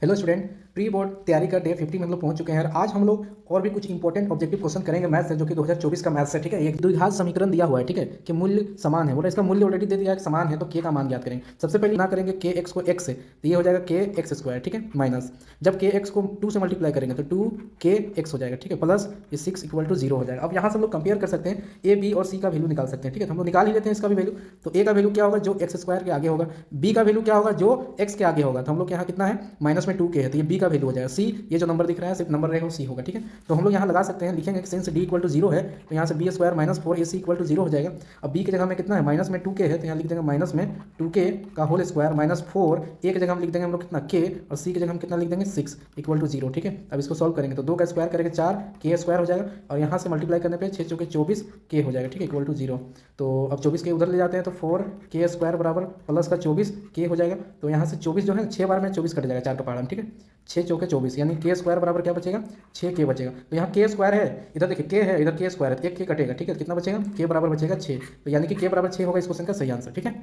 Hello student, pre board तैयारी का day 50 में हम लोग पहुंच चुके हैं और आज हम लोग और भी कुछ इंपॉर्टेंट ऑब्जेक्टिव क्वेश्चन करेंगे मैथ्स से, जो कि 2024 का मैथ्स है। ठीक है, एक द्विघात समीकरण दिया हुआ है। ठीक है, कि मूल्य समान है, बोला इसका मूल्य ऑलरेडी दे दिया है, समान है, तो के का मान ज्ञात करेंगे। सबसे पहले ना करेंगे के एक्स को एक्स से, तो ये हो जाएगा के एक्स स्क्वायर। ठीक है, माइनस जब के एक्स को 2 से मल्टीप्लाई करेंगे तो 2 के एक्स हो जाएगा। ठीक है, प्लस ये 6 इक्वल टू 0 हो जाएगा। अब यहाँ से हम लोग कंपेयर कर सकते हैं, ए बी और सी का वैल्यू निकाल सकते हैं। ठीक है, तो हम लोग निकाल ही लेते हैं इसका भी वैल्यू। तो ए का वैल्यू क्या होगा, जो एक्स स्क्वायर के आगे होगा। बी का वैल्यू क्या होगा, जो एक्स के आगे होगा। तो हम लोग यहाँ कितना है, माइनस में 2 के है, तो ये बी का वैल्यू हो जाएगा। सी, ये जो नंबर दिख रहा है सिर्फ नंबर रहेगा वो सी होगा। ठीक है, तो हम लोग यहाँ लगा सकते हैं, लिखेंगे सिंस डी इक्वल टू 0 है, तो यहाँ से B square minus 4 A C equal to 0 हो जाएगा। अब बी की जगह में कितना है, माइनस में 2 के है, तो यहाँ लिख देंगे माइनस में 2 के का होल स्क्वायर माइनस 4 ए की जगह हम लिख देंगे हम लोग कितना के, और सी की जगह हम कितना लिख देंगे 6 इक्वल टू 0। ठीक है, अब इसको सॉल्व करेंगे तो 2 का स्क्वायर करेंगे 4 के स्क्वायर हो जाएगा, और यहाँ से मल्टीप्लाई करने पर 6 चौके 24 के हो जाएगा। ठीक है, इक्वल टू 0। तो अब 24 के उधर ले जाते हैं तो 4 के स्क्वायर बराबर प्लस का 24 के हो जाएगा। तो यहाँ से 24 जो है 6 बार में 24 कट जाएगा 4 का पहाड़ में। ठीक है, 6 चौके 24 यानी के स्क्वायर बराबर क्या बचेगा, 6 के बचेगा। तो यहाँ के स्क्वायर है, इधर देखिए के है, इधर के स्क्वायर है, एक के कटेगा। ठीक है, कितना बचेगा, के बराबर बचेगा 6। तो यानी कि के बराबर 6 होगा इस क्वेश्चन का सही आंसर। ठीक है,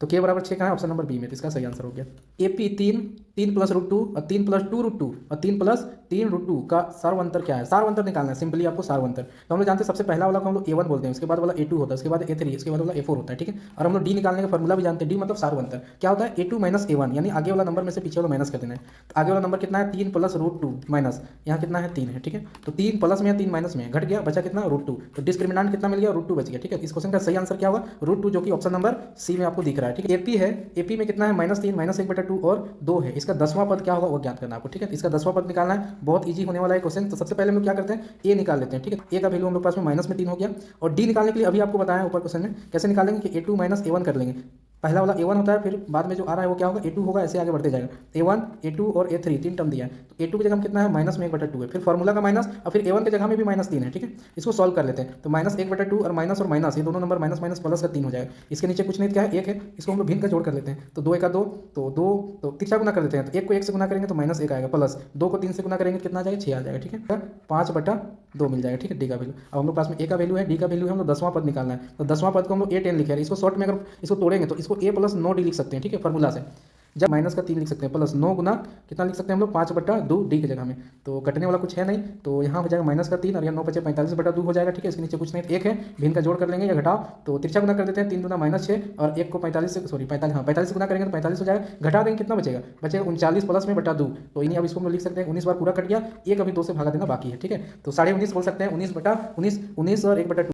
तो के बराबर 6 कहाँ है, ऑप्शन नंबर बी में, तो इसका सही आंसर हो गया। एपी 3 प्लस रूट 2 और 3 प्लस 2 रूट 2 और 3 प्लस 3 रूट 2 का सार्वंतर क्या है। सार्वंतर निकालना है सिंपली आपको, सार्वंतर। तो हम लोग जानते हैं सबसे पहला वाला को हम लोग A1 बोलते हैं, उसके बाद वाला A2 होता है, उसके बाद A3, उसके बाद वाला A4 होता है। ठीक है, और हम लोग डी निकालने का फॉर्मूला भी जानते हैं। डी मतलब सार्वंतर क्या होता है, A2 माइनस A1, यानी आगे वाला नंबर में से पीछे वाला माइनस कर देना है। तो आगे वाला नंबर कितना है, 3 प्लस रूट 2 माइनस यहाँ कितना है 3 है। ठीक है, तो 3 प्लस में या 3 माइनस में घट गया, बचा कितना रूट 2। तो डिस्क्रिमिनेंट कितना मिल गया, रूट 2 बच गया। ठीक है, इस क्वेश्चन का सही आंसर क्या होगा, रूट 2, जो कि ऑप्शन नंबर सी में आपको दिख रहा है। ठीक है, एपी है, एपी में कितना है -3 -1/2 और 2 है। इसका 10वां पद क्या होगा वो ज्ञात करना है आपको। ठीक है, इसका 10वां पद निकालना है, बहुत इजी होने वाला है क्वेश्चन। तो सबसे पहले हम लोग क्या करते हैं, ए निकाल लेते हैं। ठीक है, ए का वैल्यू हम लोग पास में -3 हो गया, और डी निकालने के लिए अभी आपको बताया ऊपर क्वेश्चन में कैसे निकालेंगे कि A2 माइनस A1 कर लेंगे। पहला वाला A1 होता है, फिर बाद में जो आ रहा है वो क्या होगा, A2 होगा, ऐसे आगे बढ़ते जाएगा। A1 A2 और A3 तीन टर्म दिया है, तो A2 की जगह हम कितना है -1/2 है, फिर फॉर्मूला का माइनस, और फिर A1 की जगह में भी -3 है। ठीक है, इसको सॉल्व कर लेते हैं, तो -1/2 और माइनस ये दोनों नंबर माइनस माइनस प्लस का 3 हो जाएगा। इसके नीचे कुछ नहीं, क्या है, 1 है, इसको हम लोग भिन्न का जोड़ कर लेते हैं। तो 2 1 2, तो 2, तो तिरछा गुना कर देते हैं, तो 1 को 1 से गुना करेंगे तो -1 आएगा, प्लस 2 को 3 से गुना करेंगे कितना आ जाएगा, 6 आ जाएगा। ठीक है, 5/2 मिल जाएगा। ठीक है, डी का वैल्यू। अब हम लोग पास में ए का वैल्यू है, डी का वैल्यू है, हम लोग 10वां पद निकालना है। तो 10वां पद को हम लोग A10 लिखे हैं, इसको शॉर्ट में अगर इसको तोड़ेंगे तो इसको A प्लस 9 डी लिख सकते हैं। ठीक है, फॉर्मूला से जब माइनस का 3 लिख सकते हैं, प्लस 9 गुना कितना लिख सकते हैं हम लोग 5/2 डी की जगह में। तो कटने वाला कुछ है नहीं, तो यहाँ हो जाएगा माइनस का 3 और यहाँ 9 बचे 45/2 हो जाएगा। ठीक है, इसके नीचे कुछ नहीं, 1 है, भिन्न का जोड़ कर लेंगे या घटाओ, तो तिरछा गुना कर देते हैं, 3 दूना -6 और 1 को 45 से 45 से गुना करेंगे तो 45 हो जाएगा। घटा देंगे कितना बचेगा, 39 प्लस में बटा 2, तो इन्हीं अब इसको हम लोग लिख सकते हैं 19 बार पूरा कट गया, एक अभी 2 से भागा देना बाकी है। ठीक है, तो 19.5 बोल सकते हैं, 19/19 19 और 1/2।